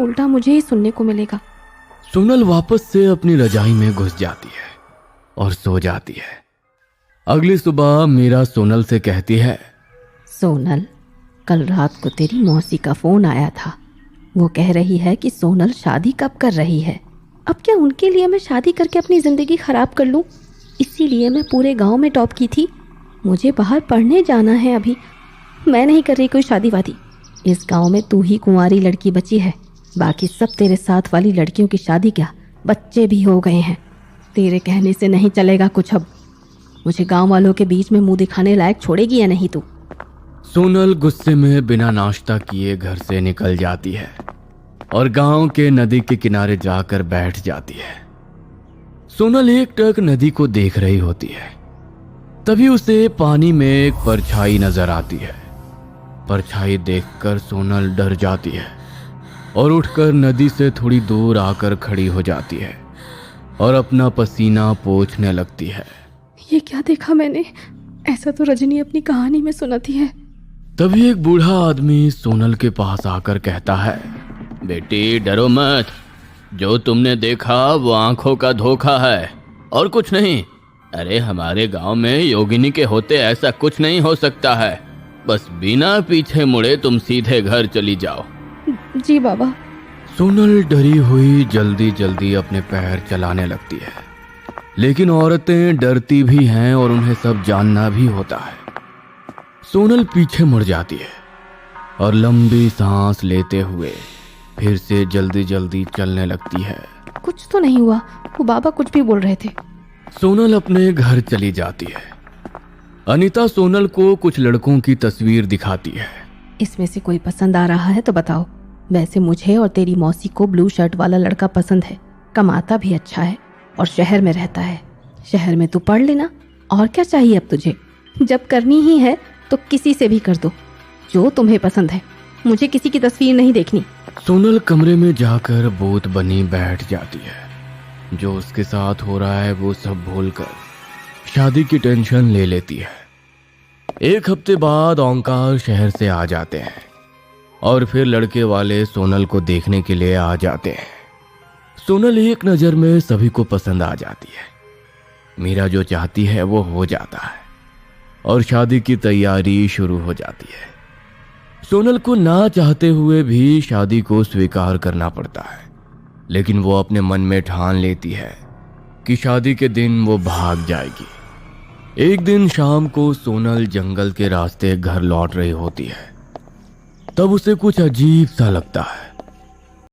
उल्टा मुझे ही सुनने को मिलेगा। सोनल वापस से अपनी रजाई में घुस जाती है और सो जाती है। अगली सुबह मीरा सोनल से कहती है, सोनल, कल रात को तेरी मौसी का फ़ोन आया था। वो कह रही है कि सोनल शादी कब कर रही है। अब क्या उनके लिए मैं शादी करके अपनी ज़िंदगी ख़राब कर लूँ? इसीलिए मैं पूरे गांव में टॉप की थी। मुझे बाहर पढ़ने जाना है अभी। मैं नहीं कर रही कोई शादी वादी। इस गांव में तू ही कुंवारी लड़की बची है। बाकी सब तेरे साथ वाली लड़कियों की शादी क्या, बच्चे भी हो गए हैं। तेरे कहने से नहीं चलेगा कुछ अब। मुझे गांव वालों के बीच में मुंह दिखाने लायक छोड़ेगी या नहीं तू? सोनल गुस्से में बिना नाश्ता किए घर से निकल जाती है और गांव के नदी के किनारे जाकर बैठ जाती है। सोनल एकटक नदी को देख रही होती है। तभी उसे पानी में एक परछाई नजर आती है। परछाई देखकर सोनल डर जाती है और उठकर नदी से थोड़ी दूर आकर खड़ी हो जाती है और अपना पसीना पोंछने लगती है। ये क्या देखा मैंने? ऐसा तो रजनी अपनी कहानी में सुनाती है। तभी एक बूढ़ा आदमी सोनल के पास आकर कहता है, बेटी डरो मत। जो तुमने देखा वो आंखों का धोखा है और कुछ नहीं। अरे हमारे गांव में योगिनी के होते ऐसा कुछ नहीं हो सकता है। बस बिना पीछे मुड़े तुम सीधे घर चली जाओ। जी बाबा। सोनल डरी हुई जल्दी जल्दी अपने पैर चलाने लगती है, लेकिन औरतें डरती भी हैं और उन्हें सब जानना भी होता है। सोनल पीछे मुड़ जाती है और लंबी सांस लेते हुए फिर से जल्दी जल्दी चलने लगती है। कुछ तो नहीं हुआ, वो बाबा कुछ भी बोल रहे थे। सोनल अपने घर चली जाती है। अनीता सोनल को कुछ लड़कों की तस्वीर दिखाती है। इसमें से कोई पसंद आ रहा है तो बताओ। वैसे मुझे और तेरी मौसी को ब्लू शर्ट वाला लड़का पसंद है। कमाता भी अच्छा है और शहर में रहता है। शहर में तू पढ़ लेना, और क्या चाहिए अब तुझे? जब करनी ही है तो किसी से भी कर दो, जो तुम्हें पसंद है। मुझे किसी की तस्वीर नहीं देखनी। सोनल कमरे में जाकर बोत बनी बैठ जाती है। जो उसके साथ हो रहा है वो सब भूलकर शादी की टेंशन ले लेती है। एक हफ्ते बाद ओंकार शहर से आ जाते हैं और फिर लड़के वाले सोनल को देखने के लिए आ जाते हैं। सोनल एक नज़र में सभी को पसंद आ जाती है। मीरा जो चाहती है वो हो जाता है और शादी की तैयारी शुरू हो जाती है। सोनल को ना चाहते हुए भी शादी को स्वीकार करना पड़ता है, लेकिन वो अपने मन में ठान लेती है कि शादी के दिन वो भाग जाएगी। एक दिन शाम को सोनल जंगल के रास्ते घर लौट रही होती है। तब उसे कुछ अजीब सा लगता है।